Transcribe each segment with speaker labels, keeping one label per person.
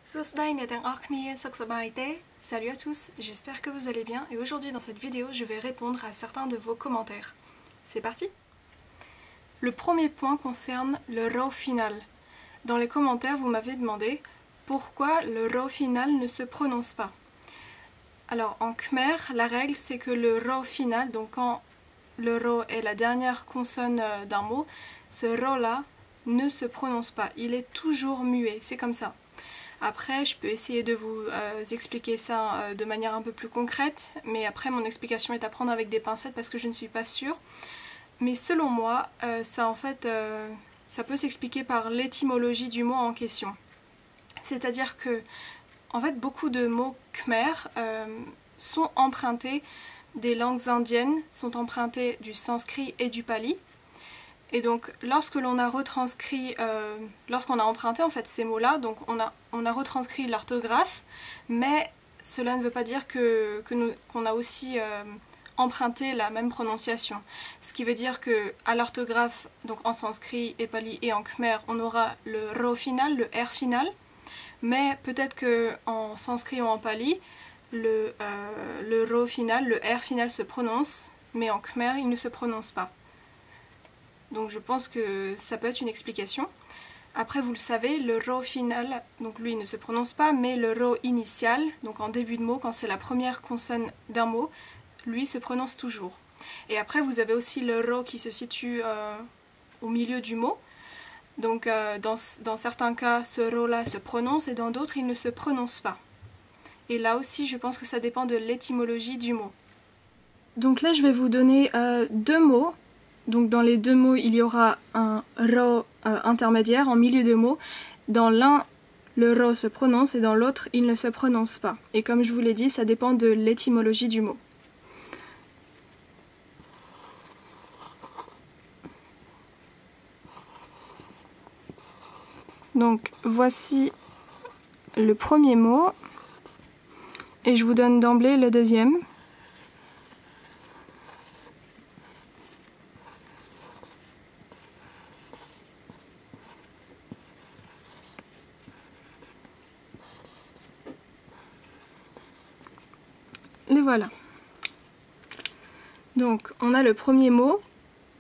Speaker 1: Salut à tous, j'espère que vous allez bien et aujourd'hui dans cette vidéo je vais répondre à certains de vos commentaires. C'est parti! Le premier point concerne le rho final. Dans les commentaires vous m'avez demandé pourquoi le rho final ne se prononce pas. Alors en khmer la règle c'est que le rho final, donc quand le rho est la dernière consonne d'un mot, ce rho là ne se prononce pas, il est toujours muet, c'est comme ça. Après, je peux essayer de vous expliquer ça de manière un peu plus concrète, mais après mon explication est à prendre avec des pincettes parce que je ne suis pas sûre. Mais selon moi, ça peut s'expliquer par l'étymologie du mot en question. C'est-à-dire que, en fait, beaucoup de mots khmer sont empruntés des langues indiennes, sont empruntés du sanskrit et du pali. Et donc lorsque l'on a retranscrit, lorsqu'on a emprunté en fait ces mots-là, donc on a retranscrit l'orthographe, mais cela ne veut pas dire qu'on a aussi emprunté la même prononciation. Ce qui veut dire que à l'orthographe, donc en sanskrit et pali et en khmer, on aura le rho final, le r final, mais peut-être que en sanskrit ou en pali, le rho final, le r final se prononce, mais en khmer il ne se prononce pas. Donc je pense que ça peut être une explication. Après vous le savez, le rho final, donc lui il ne se prononce pas, mais le rho initial, donc en début de mot, quand c'est la première consonne d'un mot, lui se prononce toujours. Et après vous avez aussi le rho qui se situe au milieu du mot. Donc dans certains cas, ce rho là se prononce et dans d'autres il ne se prononce pas. Et là aussi je pense que ça dépend de l'étymologie du mot. Donc là je vais vous donner deux mots. Donc dans les deux mots, il y aura un rho intermédiaire en milieu de mot. Dans l'un, le rho se prononce et dans l'autre, il ne se prononce pas. Et comme je vous l'ai dit, ça dépend de l'étymologie du mot. Donc voici le premier mot. Et je vous donne d'emblée le deuxième. Les voilà. Donc, on a le premier mot,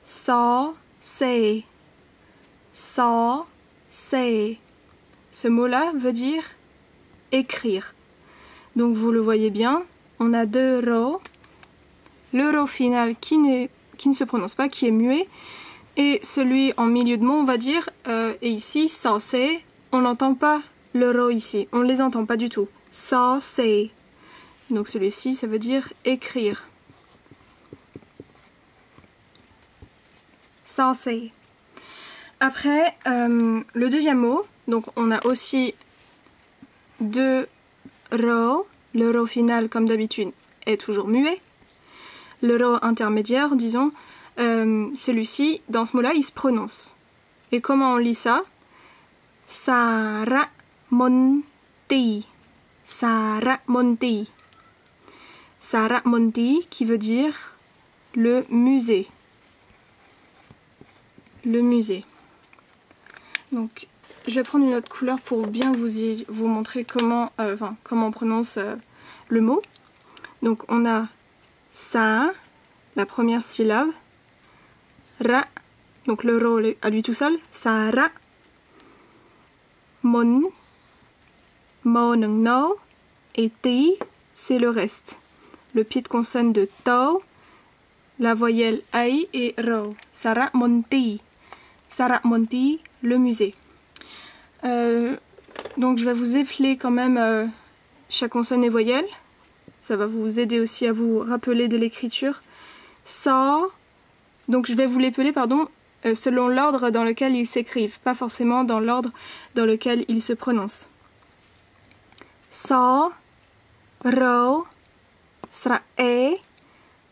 Speaker 1: sa, say. Sa, say. Ce mot-là veut dire écrire. Donc, vous le voyez bien, on a deux rho. Le rho final qui ne se prononce pas, qui est muet. Et celui en milieu de mot, on va dire, et ici, sa, say, on n'entend pas le rho ici. On ne les entend pas du tout. Sa, say. Donc celui-ci, ça veut dire écrire. Say. Après, le deuxième mot, donc on a aussi deux rho. Le rho final, comme d'habitude, est toujours muet. Le rho intermédiaire, disons, celui-ci, dans ce mot-là, il se prononce. Et comment on lit ça? Saramonti. Saramonti. Saramonti qui veut dire le musée. Le musée. Donc je vais prendre une autre couleur pour bien vous montrer comment on prononce le mot. Donc on a sa, la première syllabe, ra, donc le rho à lui tout seul, sara, mon, no, et ti, c'est le reste. Le pied de consonne de to, la voyelle ai et rho. Saramonti. Saramonti, le musée. Donc je vais vous épeler quand même chaque consonne et voyelle. Ça va vous aider aussi à vous rappeler de l'écriture. Sa, donc je vais vous l'épeler, pardon, selon l'ordre dans lequel ils s'écrivent, pas forcément dans l'ordre dans lequel ils se prononcent. Sa, rho, sra-e,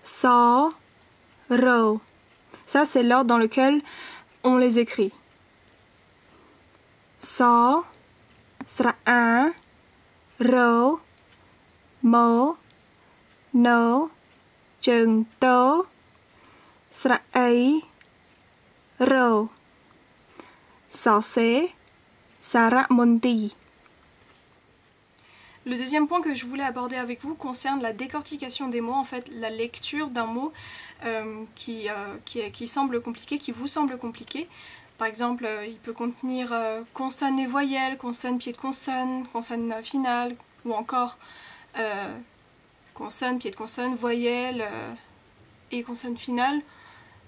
Speaker 1: sa, rho. Ça, c'est l'ordre dans lequel on les écrit. Sa, sra-a, rho, mo, no, chừng to, sra-e, rho. Sa, se, saramonti. Le deuxième point que je voulais aborder avec vous concerne la décortication des mots, en fait la lecture d'un mot qui semble compliqué, qui vous semble compliqué. Par exemple, il peut contenir consonne et voyelle, consonne, pied de consonne, consonne finale, ou encore consonne, pied de consonne, voyelle et consonne finale.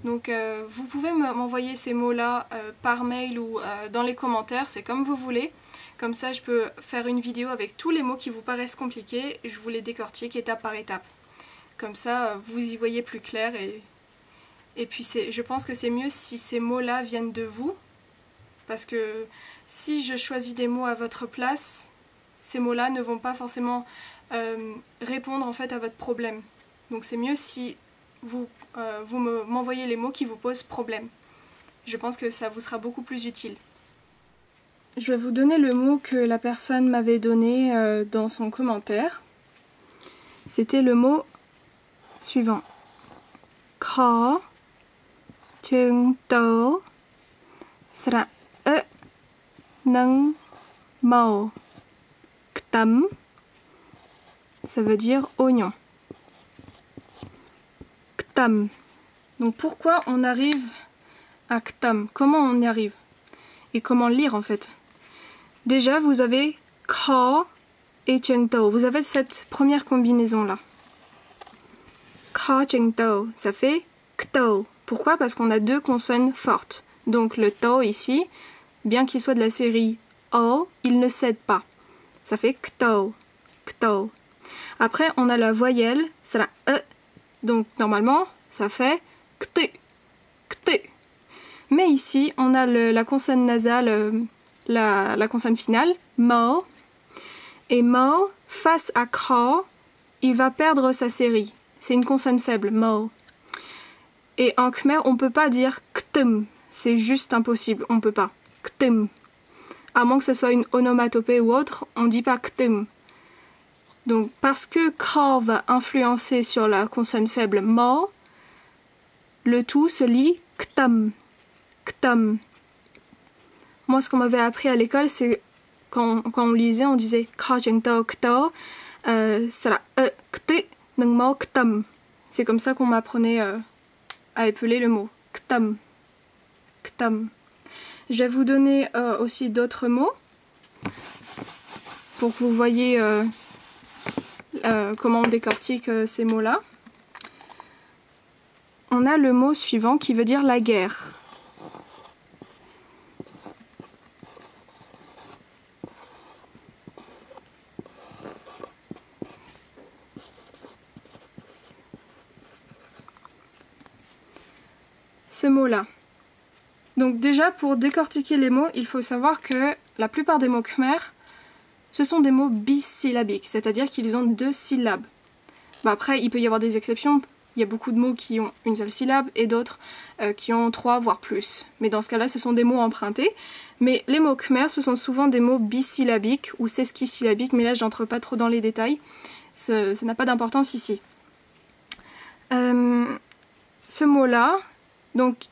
Speaker 1: Donc vous pouvez m'envoyer ces mots-là par mail ou dans les commentaires, c'est comme vous voulez. Comme ça je peux faire une vidéo avec tous les mots qui vous paraissent compliqués, je vous les décortique étape par étape. Comme ça vous y voyez plus clair et puis je pense que c'est mieux si ces mots-là viennent de vous. Parce que si je choisis des mots à votre place, ces mots-là ne vont pas forcément répondre en fait à votre problème. Donc c'est mieux si vous m'envoyez les mots qui vous posent problème. Je pense que ça vous sera beaucoup plus utile. Je vais vous donner le mot que la personne m'avait donné dans son commentaire. C'était le mot suivant. Kho, chừng tớ, sra nâng màu, ktam. Ça veut dire oignon. Ktam. Donc pourquoi on arrive à ktam? Comment on y arrive? Et comment lire en fait? Déjà vous avez kho et cheng tao. Vous avez cette première combinaison là. Kho cheng tao, ça fait kto. Pourquoi? Parce qu'on a deux consonnes fortes. Donc le tao ici, bien qu'il soit de la série o, il ne cède pas. Ça fait kto, kto. Après on a la voyelle, c'est la e. Donc normalement ça fait kte, kte. Mais ici on a la consonne nasale, la consonne finale, mo. Et mo, face à kho, il va perdre sa série. C'est une consonne faible, mo. Et en khmer, on ne peut pas dire ktem. C'est juste impossible, on ne peut pas. Ktem. À moins que ce soit une onomatopée ou autre, on ne dit pas ktem. Donc parce que kho va influencer sur la consonne faible mo, le tout se lit ktam. Ktam. Moi, ce qu'on m'avait appris à l'école, c'est quand on lisait, on disait kho cheng tao kto, c'est la e kte nung mo ktam. C'est comme ça qu'on m'apprenait à épeler le mot ktam. Ktam. Je vais vous donner aussi d'autres mots pour que vous voyez comment on décortique ces mots-là. On a le mot suivant qui veut dire la guerre. Ce mot-là. Donc déjà, pour décortiquer les mots, il faut savoir que la plupart des mots khmer, ce sont des mots bisyllabiques, c'est-à-dire qu'ils ont deux syllabes. Bon, après, il peut y avoir des exceptions. Il y a beaucoup de mots qui ont une seule syllabe et d'autres qui ont trois, voire plus. Mais dans ce cas-là, ce sont des mots empruntés. Mais les mots khmer, ce sont souvent des mots bisyllabiques ou sesquisyllabiques, mais là, j'entre pas trop dans les détails. Ça n'a pas d'importance ici. Ce mot-là, donc,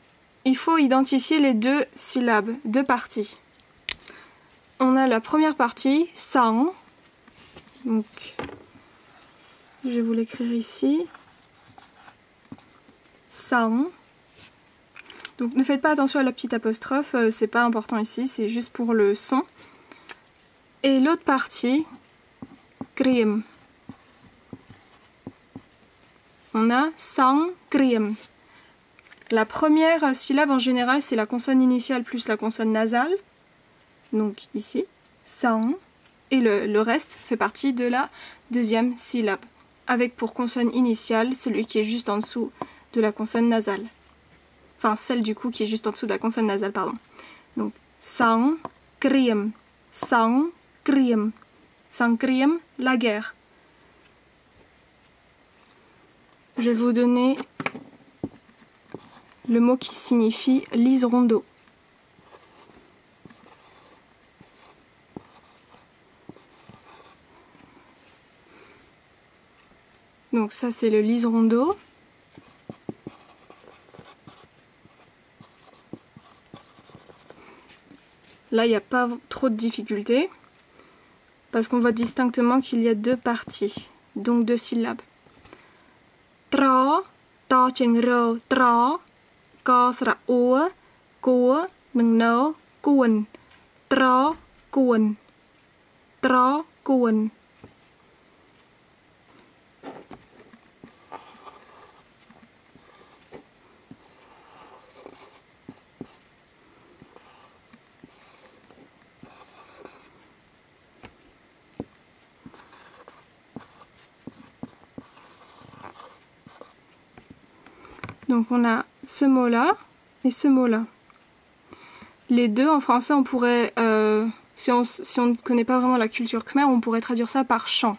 Speaker 1: il faut identifier les deux syllabes, deux parties. On a la première partie, sang. Donc, je vais vous l'écrire ici. Sang. Donc, ne faites pas attention à la petite apostrophe, c'est pas important ici, c'est juste pour le son. Et l'autre partie, grim. On a sang, grim. La première syllabe en général, c'est la consonne initiale plus la consonne nasale. Donc ici, sang. Et le reste fait partie de la deuxième syllabe. Avec pour consonne initiale, celui qui est juste en dessous de la consonne nasale. Enfin, celle du coup qui est juste en dessous de la consonne nasale, pardon. Donc, sang, kriem. Sang, kriem. Sang, kriem, la guerre. Je vais vous donner le mot qui signifie liseron d'eau. Donc ça c'est le liseron d'eau. Là il n'y a pas trop de difficultés parce qu'on voit distinctement qu'il y a deux parties, donc deux syllabes. Tra, ta cheng ro, tra, ko sra ua, kua, nung no, kuan. Tra, kuan. Tra, kuan. Donc on a ce mot-là et ce mot-là. Les deux en français, on pourrait, si on ne connaît pas vraiment la culture khmer, on pourrait traduire ça par chant.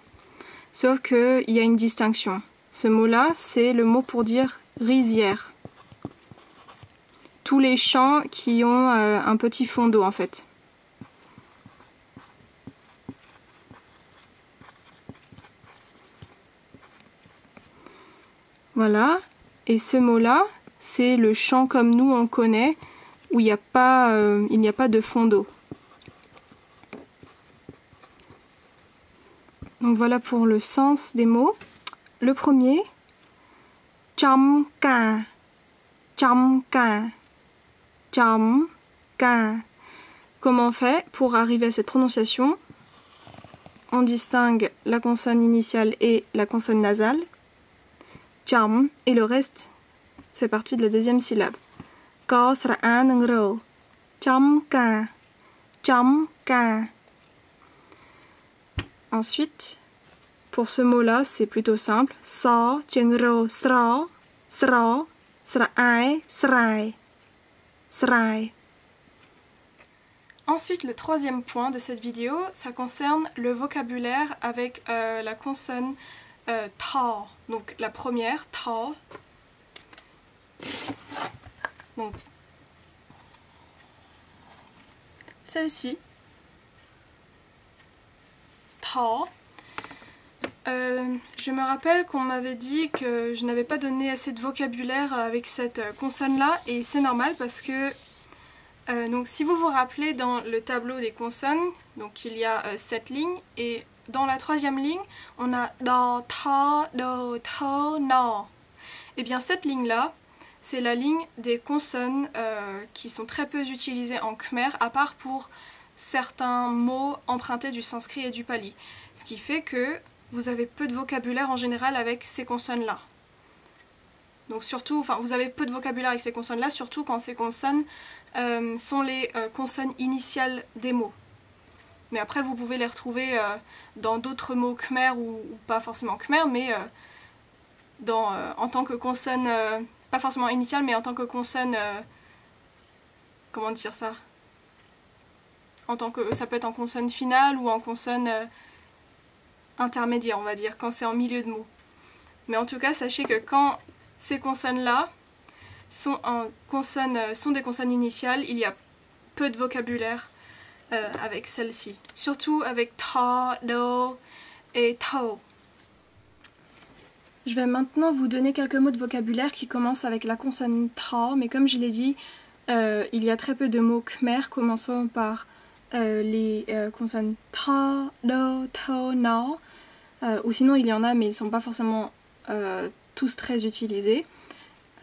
Speaker 1: Sauf qu'il y a une distinction. Ce mot-là, c'est le mot pour dire rizière. Tous les champs qui ont un petit fond d'eau en fait. Voilà. Et ce mot-là, c'est le champ comme nous on connaît, où il n'y a pas de fond d'eau. Donc voilà pour le sens des mots. Le premier, cham ka, cham ka, cham ka. Comment on fait pour arriver à cette prononciation? On distingue la consonne initiale et la consonne nasale. Cham, et le reste fait partie de la deuxième syllabe. Ka sra a nung ro. Cham ka. Cham ka. Ensuite, pour ce mot-là, c'est plutôt simple. Sa, cheng ro, sra, sra, sra ai, srai. Srai. Ensuite, le troisième point de cette vidéo, ça concerne le vocabulaire avec la consonne ta. Donc la première, ta. Donc celle-ci, ta. Je me rappelle qu'on m'avait dit que je n'avais pas donné assez de vocabulaire avec cette consonne-là, et c'est normal parce que donc si vous vous rappelez dans le tableau des consonnes, donc il y a 7 lignes, et dans la troisième ligne, on a da, ta, do, to, na. Et bien cette ligne-là, c'est la ligne des consonnes qui sont très peu utilisées en khmer, à part pour certains mots empruntés du sanskrit et du pali. Ce qui fait que vous avez peu de vocabulaire en général avec ces consonnes-là. Donc surtout, enfin vous avez peu de vocabulaire avec ces consonnes-là, surtout quand ces consonnes sont les consonnes initiales des mots. Mais après vous pouvez les retrouver dans d'autres mots khmer ou pas forcément khmer, mais en tant que consonne, pas forcément initiale, mais en tant que consonne, comment dire ça, ça peut être en consonne finale ou en consonne intermédiaire, on va dire, quand c'est en milieu de mots. Mais en tout cas, sachez que quand ces consonnes-là sont des consonnes initiales, il y a peu de vocabulaire avec celle-ci. Surtout avec ta, do et to. Je vais maintenant vous donner quelques mots de vocabulaire qui commencent avec la consonne ta, mais comme je l'ai dit, il y a très peu de mots khmer commençant par les consonnes ta, do, to, na, ou sinon il y en a mais ils ne sont pas forcément tous très utilisés.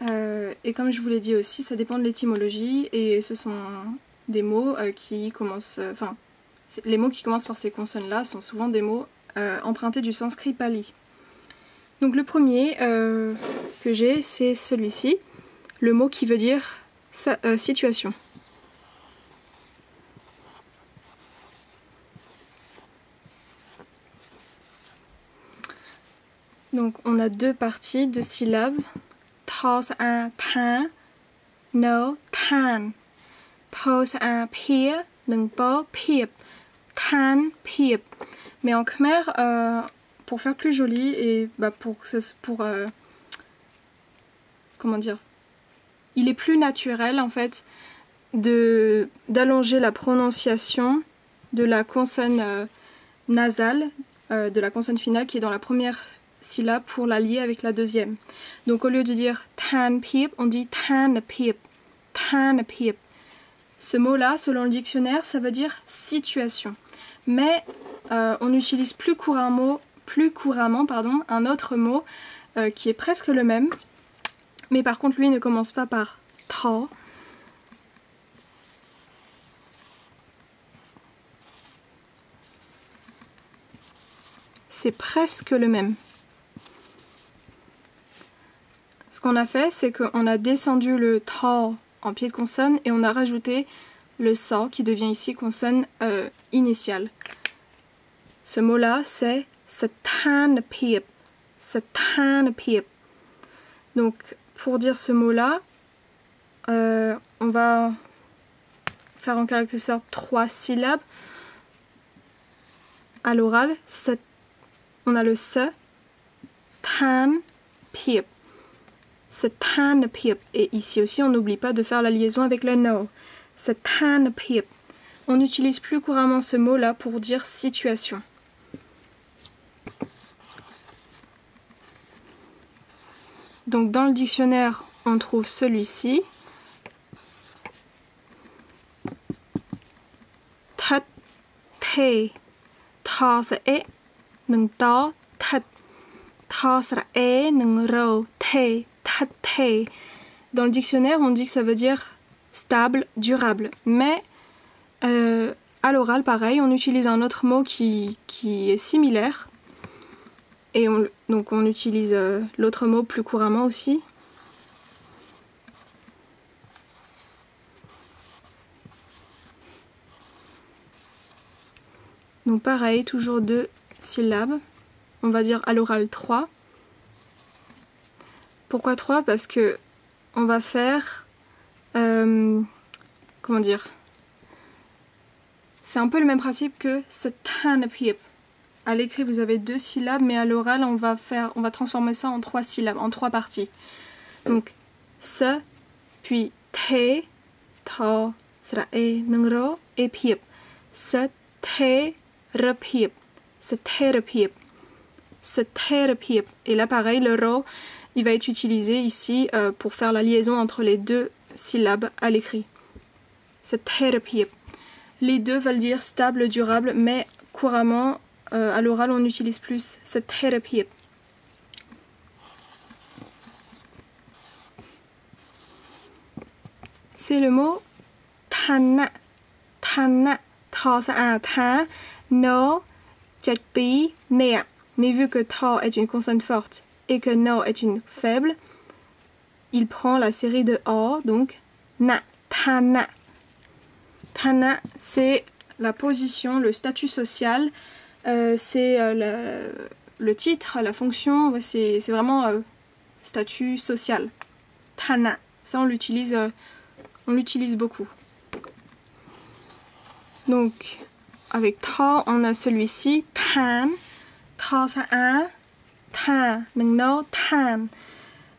Speaker 1: Et comme je vous l'ai dit aussi, ça dépend de l'étymologie, et ce sont des mots qui commencent... les mots qui commencent par ces consonnes-là sont souvent des mots empruntés du sanskrit pali. Donc le premier que j'ai, c'est celui-ci, le mot qui veut dire situation. Donc on a deux parties, deux syllabes. Ta a tan, no tan. Po a pia, nung po piep. Tan piep. Mais en khmer, pour faire plus joli et comment dire, il est plus naturel en fait d'allonger la prononciation de la consonne nasale, de la consonne finale qui est dans la première syllabe pour la lier avec la deuxième. Donc au lieu de dire tan piep, on dit tan piep. Tan piep. Ce mot-là, selon le dictionnaire, ça veut dire situation. Mais on utilise plus couramment un autre mot qui est presque le même, mais par contre lui ne commence pas par ta. C'est presque le même. Ce qu'on a fait, c'est qu'on a descendu le ta en pied de consonne et on a rajouté le sa qui devient ici consonne initiale. Ce mot-là, c'est satanpiep. Satanpiep. Donc, pour dire ce mot-là, on va faire en quelque sorte 3 syllabes. À l'oral, on a le se, tan, piep. Satanpiep. Et ici aussi, on n'oublie pas de faire la liaison avec le no. Satanpiep. On utilise plus couramment ce mot-là pour dire situation. Donc dans le dictionnaire, on trouve celui-ci. Tat, te, ta, sa, e, nung ta, tat, ta, sa, e, nung ro, te, tat, te. Dans le dictionnaire, on dit que ça veut dire stable, durable. Mais à l'oral, pareil, on utilise un autre mot qui est similaire. Et donc on utilise l'autre mot plus couramment aussi. Donc pareil, toujours 2 syllabes. On va dire à l'oral 3. Pourquoi 3? Parce que on va faire... comment dire? C'est un peu le même principe que satanpiep. À l'écrit, vous avez 2 syllabes, mais à l'oral, on va transformer ça en 3 syllabes, en 3 parties. Donc, se, puis te, ta, sera e, nung ro, et piep. Se, te, re, piep. Se, te, re, piep. Se, te, re, piep. Et là, pareil, le ro, il va être utilisé ici pour faire la liaison entre les 2 syllabes à l'écrit. Se, te, re, piep. Les deux veulent dire stable, durable, mais couramment, à l'oral, on utilise plus cette thérapie. C'est le mot tana. Tana. Ta sa a ta. No. Jetpi. Nea. Mais vu que ta est une consonne forte et que no est une faible, il prend la série de a, donc na. Tana. Tana, c'est la position, le statut social. C'est le titre, la fonction, c'est vraiment statut social. Tana, ça on l'utilise beaucoup. Donc avec ta, on a celui-ci, tan, ta sa a, tan, no, tan.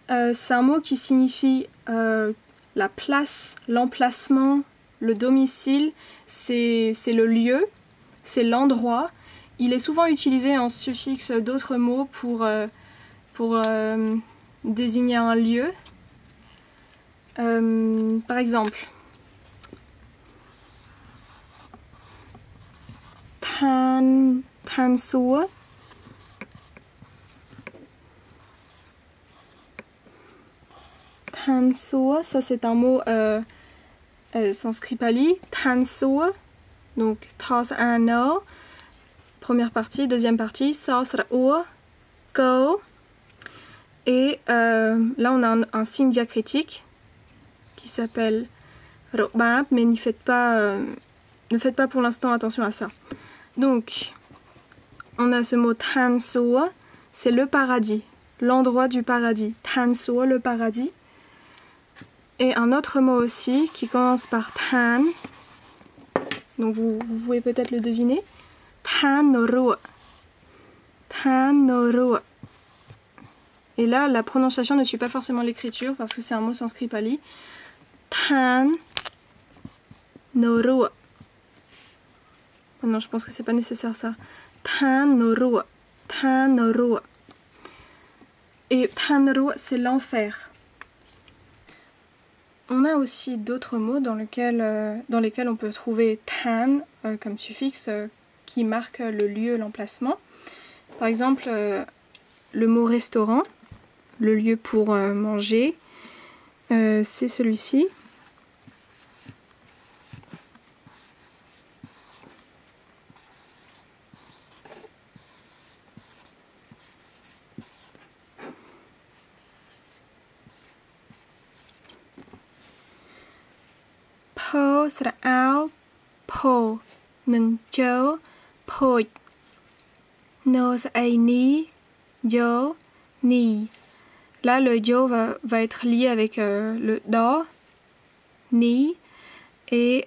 Speaker 1: C'est un mot qui signifie la place, l'emplacement, le domicile, c'est le lieu, c'est l'endroit. Il est souvent utilisé en suffixe d'autres mots pour désigner un lieu. Par exemple, tan sua. Tan sua, ça c'est un mot sanskrit pali. Tan sua, donc tas un no. Première partie, deuxième partie, sa sera o, go. Et là on a un signe diacritique qui s'appelle robat, mais ne faites pas pour l'instant attention à ça. Donc on a ce mot tan soa, c'est le paradis, l'endroit du paradis. Tan soa, le paradis. Et un autre mot aussi qui commence par tan, donc vous pouvez peut-être le deviner. Tanoro. Tanoro. Et là, la prononciation ne suit pas forcément l'écriture parce que c'est un mot sanskrit pali. Tanoro. Oh non, je pense que c'est pas nécessaire ça. Tanoro. Tanoro. Et Tanoro, c'est l'enfer. On a aussi d'autres mots dans lesquels on peut trouver tan comme suffixe, qui marquent le lieu, l'emplacement. Par exemple, le mot restaurant, le lieu pour manger, c'est celui-ci. Po sera ao po nung jo po no sai ni jo ni. Là le jo va être lié avec le do ni et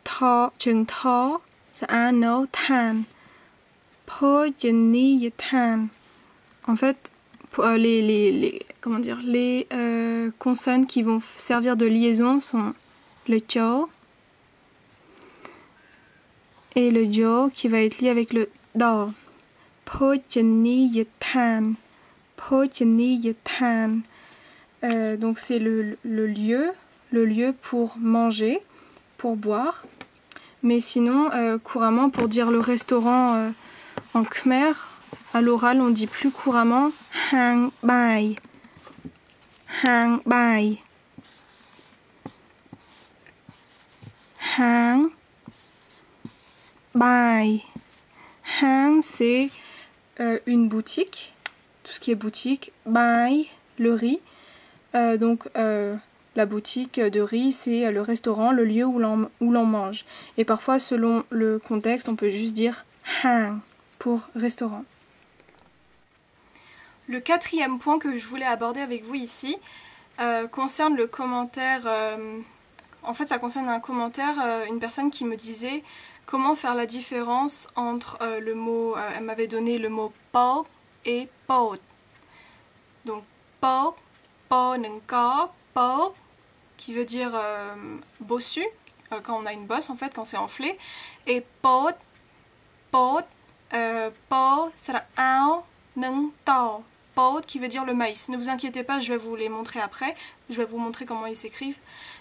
Speaker 1: to chung to c'est un no tan. Po ni y tan. En fait comment dire, les consonnes qui vont servir de liaison sont le jo et le jo qui va être lié avec le do. Po ni y tan. Po ni y tan. Donc c'est le lieu pour manger, pour boire. Mais sinon, couramment, pour dire le restaurant en khmer, à l'oral, on dit plus couramment hang bai. Hang bai. Hang bai. Hang, c'est une boutique, tout ce qui est boutique. Bai, le riz. Donc la boutique de riz, c'est le restaurant, le lieu où l'on mange. Et parfois, selon le contexte, on peut juste dire hang pour restaurant. Le quatrième point que je voulais aborder avec vous ici concerne le commentaire. En fait, ça concerne un commentaire, une personne qui me disait comment faire la différence entre le mot, elle m'avait donné le mot po et pot. Donc po, po nung ko, po, qui veut dire bossu, quand on a une bosse en fait, quand c'est enflé, et pot, po sera ao nung to. Pot qui veut dire le maïs. Ne vous inquiétez pas, je vais vous les montrer après. Je vais vous montrer comment ils s'écrivent.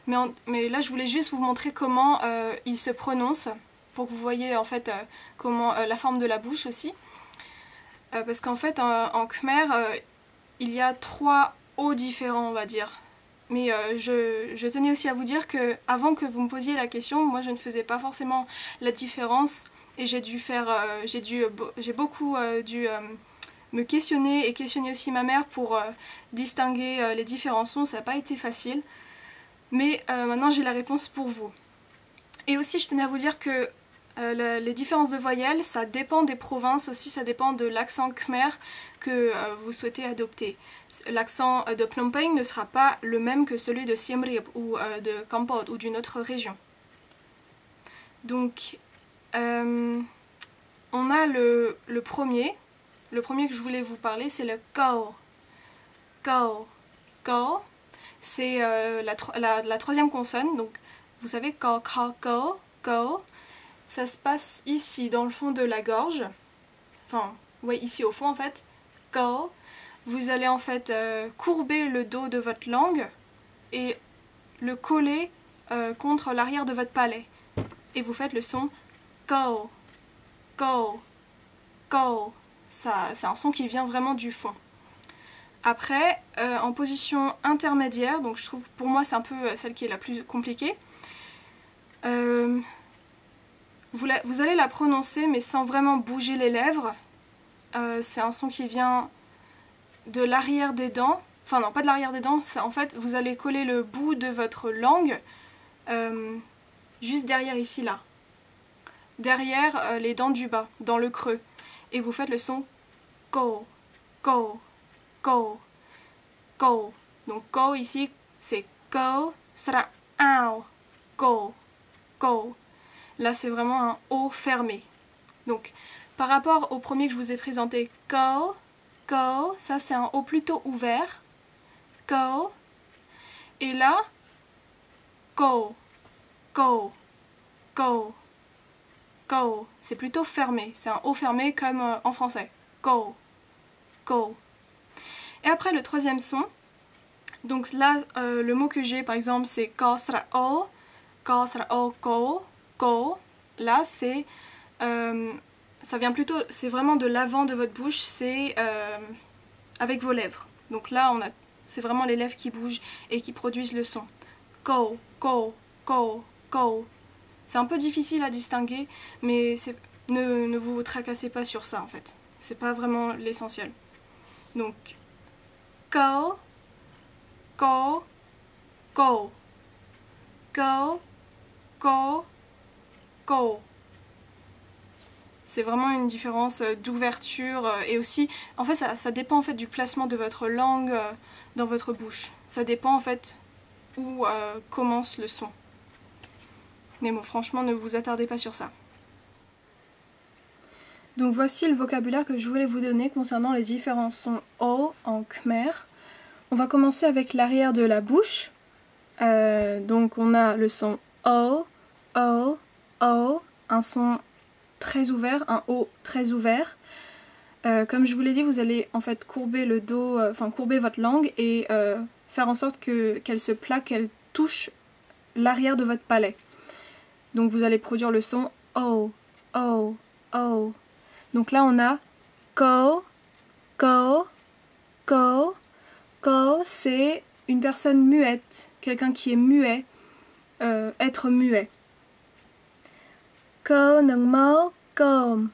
Speaker 1: Mais là, je voulais juste vous montrer comment ils se prononcent, pour que vous voyez en fait comment la forme de la bouche aussi. Parce qu'en fait, en khmer, il y a 3 O différents, on va dire. Mais je tenais aussi à vous dire que avant que vous me posiez la question, moi je ne faisais pas forcément la différence et j'ai beaucoup dû me questionner et questionner aussi ma mère pour distinguer les différents sons. Ça n'a pas été facile, mais maintenant j'ai la réponse pour vous. Et aussi je tenais à vous dire que les différences de voyelles, ça dépend des provinces aussi, ça dépend de l'accent khmer que vous souhaitez adopter. L'accent de Phnom Penh ne sera pas le même que celui de Siem Reap ou de Kampot ou d'une autre région. Donc on a le premier que je voulais vous parler, c'est le ko. Ko. Ko. C'est la troisième consonne, donc vous savez ko, ko, ko, ko. Ça se passe ici, dans le fond de la gorge. Enfin, ouais, ici au fond en fait. Ko. Vous allez en fait courber le dos de votre langue et le coller contre l'arrière de votre palais. Et vous faites le son ko, ko, ko. C'est un son qui vient vraiment du fond. Après, en position intermédiaire, donc je trouve pour moi c'est un peu celle qui est la plus compliquée. Vous allez la prononcer mais sans vraiment bouger les lèvres. C'est un son qui vient de l'arrière des dents. Enfin non, pas de l'arrière des dents. En fait, vous allez coller le bout de votre langue juste derrière ici, là. Derrière les dents du bas, dans le creux. Et vous faites le son ko, ko, ko, ko. Donc ko ici, c'est ko, sera ao, ko, ko. Là, c'est vraiment un O fermé. Donc, par rapport au premier que je vous ai présenté, ko, ko, ça c'est un O plutôt ouvert. Ko. Et là, ko, ko, ko, ko. C'est plutôt fermé. C'est un O fermé comme en français. Ko, ko. Et après, le troisième son. Donc là, le mot que j'ai, par exemple, c'est ko sera o, ko, ko. Ko. Là, c'est ça vient plutôt, c'est vraiment de l'avant de votre bouche, c'est avec vos lèvres. Donc là, c'est vraiment les lèvres qui bougent et qui produisent le son. Go, go, go, go. C'est un peu difficile à distinguer, mais ne vous tracassez pas sur ça en fait. C'est pas vraiment l'essentiel. Donc, go, go, go, go, go, go. C'est vraiment une différence d'ouverture et aussi, en fait, ça dépend en fait du placement de votre langue dans votre bouche. Ça dépend en fait où commence le son. Mais bon, franchement, ne vous attardez pas sur ça. Donc voici le vocabulaire que je voulais vous donner concernant les différents sons O en khmer. On va commencer avec l'arrière de la bouche. Donc on a le son O, O, O, un son très ouvert, un O très ouvert. Comme je vous l'ai dit, vous allez en fait courber le dos, courber votre langue et faire en sorte qu'elle se plaque, qu'elle touche l'arrière de votre palais. Donc vous allez produire le son O, O, O. Donc là on a go, go, go. Go, c'est une personne muette, quelqu'un qui est muet, être muet. Go nung mo, gom,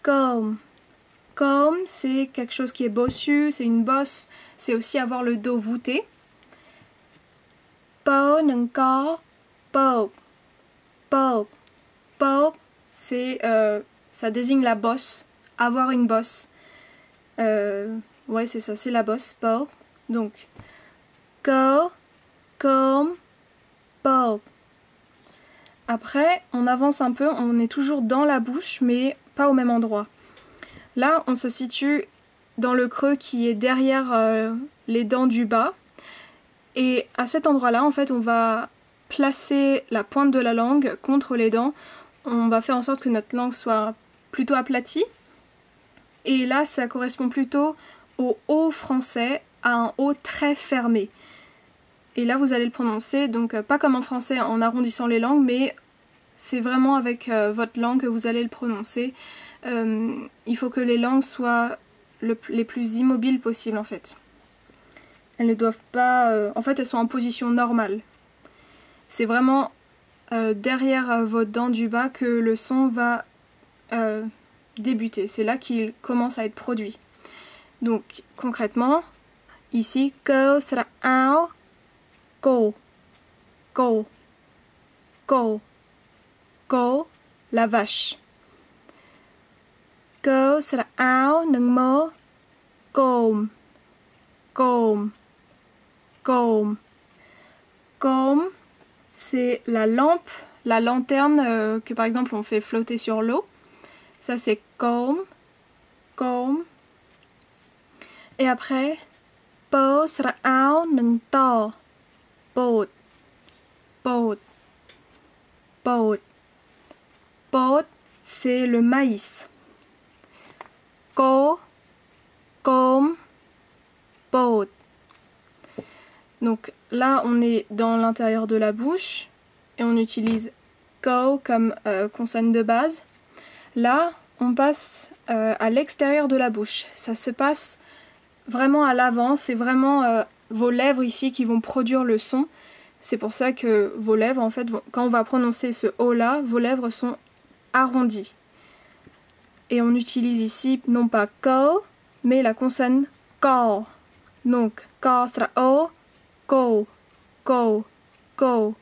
Speaker 1: gom. Gom, c'est quelque chose qui est bossu, c'est une bosse, c'est aussi avoir le dos voûté. Bo nung go, bo, bo, bo, c'est ça désigne la bosse, avoir une bosse. Ouais, c'est ça, c'est la bosse, bo. Donc, go, gom, bo. Après, on avance un peu, on est toujours dans la bouche, mais pas au même endroit. Là, on se situe dans le creux qui est derrière les dents du bas. Et à cet endroit-là, en fait, on va placer la pointe de la langue contre les dents. On va faire en sorte que notre langue soit plutôt aplatie. Et là, ça correspond plutôt au O français, à un O très fermé. Et là, vous allez le prononcer, donc pas comme en français en arrondissant les langues, mais c'est vraiment avec votre langue que vous allez le prononcer. Il faut que les langues soient les plus immobiles possibles en fait. Elles ne doivent pas... en fait, elles sont en position normale. C'est vraiment derrière vos dents du bas que le son va débuter. C'est là qu'il commence à être produit. Donc, concrètement, ici, go sera ao, go, go, go, go, la vache. Go sera ao nung mo, gom, gom, gom. Gom, c'est la lampe, la lanterne que par exemple on fait flotter sur l'eau. Ça c'est gom, gom. Et après, bo sera ao nung to, boat, boat, boat. Boat, c'est le maïs. Go, gom, boat. Donc là, on est dans l'intérieur de la bouche et on utilise go comme consonne de base. Là, on passe à l'extérieur de la bouche. Ça se passe vraiment à l'avant. C'est vraiment vos lèvres ici qui vont produire le son. C'est pour ça que vos lèvres, en fait, quand on va prononcer ce O là, vos lèvres sont arrondies. Et on utilise ici non pas go, mais la consonne go. Donc, go sera O, go, go, go,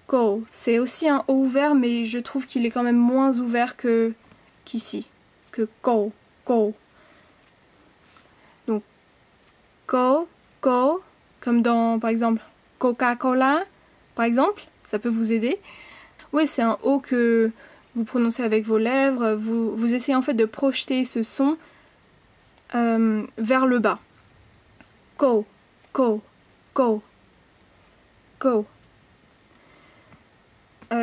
Speaker 1: go. C'est aussi un O ouvert, mais je trouve qu'il est quand même moins ouvert qu'ici, que go, go. Donc, go, go, comme dans, par exemple, Coca-Cola, par exemple, ça peut vous aider. Oui, c'est un O que vous prononcez avec vos lèvres, vous essayez en fait de projeter ce son vers le bas. Go, go, go, go.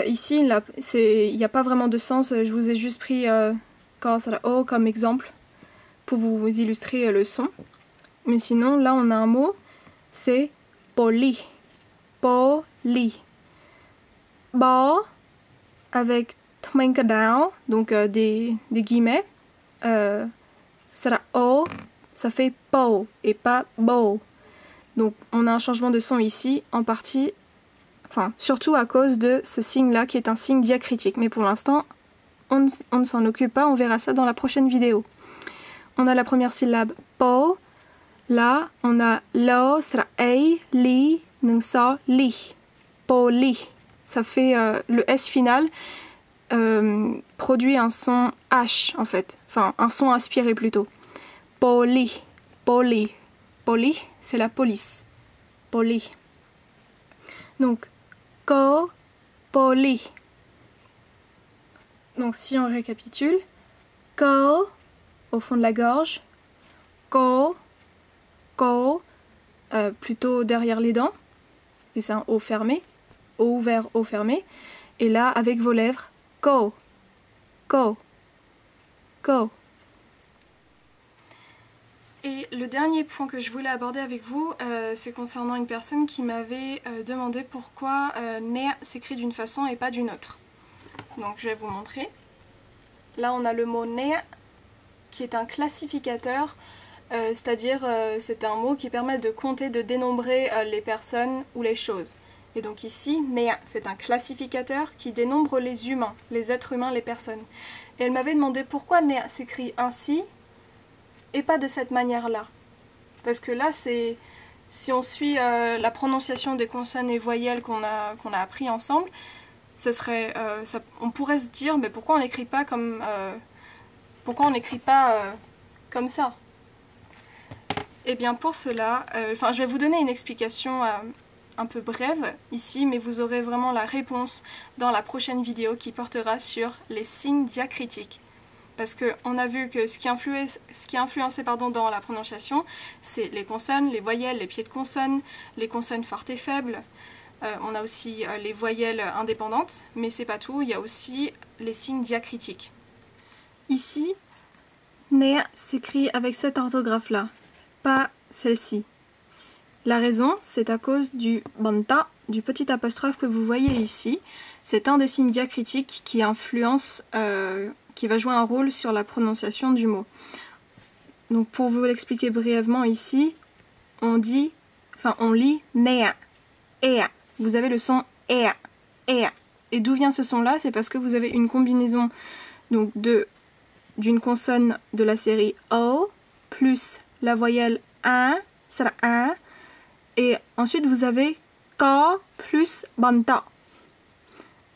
Speaker 1: Ici, il n'y a pas vraiment de sens, je vous ai juste pris O comme exemple pour vous illustrer le son. Mais sinon, là on a un mot, c'est poli. Poli. Bo avec tmankadao, donc des guillemets. Sera o, ça fait po et pas bo. Donc on a un changement de son ici, en partie, enfin surtout à cause de ce signe-là qui est un signe diacritique. Mais pour l'instant, on ne s'en occupe pas, on verra ça dans la prochaine vidéo. On a la première syllabe po. Là, on a lo, sera ei, li, nungsa, li. Poli. Ça fait le S final produit un son H en fait. Enfin, un son aspiré plutôt. Poli. Poli. Poli, c'est la police. Poli. Donc, ko, poli. Donc, si on récapitule, ko, au fond de la gorge, ko, plutôt derrière les dents, et c'est un O fermé, O ouvert, O fermé, et là, avec vos lèvres, ko, ko, ko. Et le dernier point que je voulais aborder avec vous, c'est concernant une personne qui m'avait demandé pourquoi ne s'écrit d'une façon et pas d'une autre. Donc je vais vous montrer. Là on a le mot ne qui est un classificateur, c'est-à-dire c'est un mot qui permet de compter, de dénombrer les personnes ou les choses. Et donc ici, ne, c'est un classificateur qui dénombre les humains, les êtres humains, les personnes. Et elle m'avait demandé pourquoi ne s'écrit ainsi et pas de cette manière-là. Parce que là, c'est si on suit la prononciation des consonnes et voyelles qu'on a appris ensemble, ce serait, on pourrait se dire, mais pourquoi on n'écrit pas comme comme ça? Et bien pour cela, je vais vous donner une explication un peu brève ici, mais vous aurez vraiment la réponse dans la prochaine vidéo qui portera sur les signes diacritiques. Parce qu'on a vu que ce qui a influencé dans la prononciation, c'est les consonnes, les voyelles, les pieds de consonnes, les consonnes fortes et faibles. On a aussi les voyelles indépendantes, mais c'est pas tout, il y a aussi les signes diacritiques. Ici, ne s'écrit avec cette orthographe-là, pas celle-ci. La raison, c'est à cause du banta, du petit apostrophe que vous voyez ici. C'est un des signes diacritiques qui influence, qui va jouer un rôle sur la prononciation du mot. Donc pour vous l'expliquer brièvement ici, on lit nea, ea. Vous avez le son ea, ea. Et d'où vient ce son-là? C'est parce que vous avez une combinaison donc d'une consonne de la série O plus la voyelle a, sera a, et ensuite vous avez ka plus banta.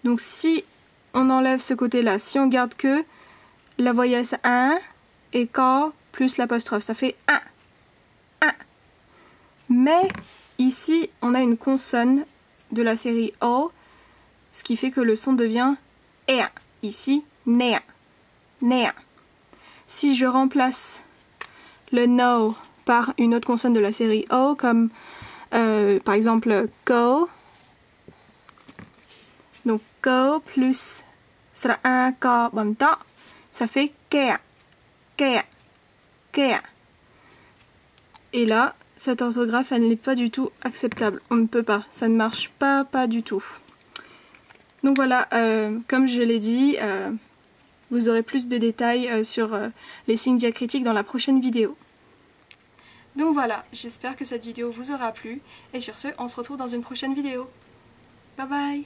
Speaker 1: Donc si on enlève ce côté-là, si on garde que la voyelle c'est a et ka plus l'apostrophe, ça fait a, a. Mais ici on a une consonne de la série O, ce qui fait que le son devient ea. Ici, nea, nea. Si je remplace le no par une autre consonne de la série O, comme par exemple go, donc go plus sera un ka banta, ça fait kea, kea, kea. Et là, cette orthographe, elle n'est pas du tout acceptable. On ne peut pas, ça ne marche pas du tout. Donc voilà, comme je l'ai dit, vous aurez plus de détails sur les signes diacritiques dans la prochaine vidéo. Donc voilà, j'espère que cette vidéo vous aura plu, et sur ce, on se retrouve dans une prochaine vidéo. Bye bye!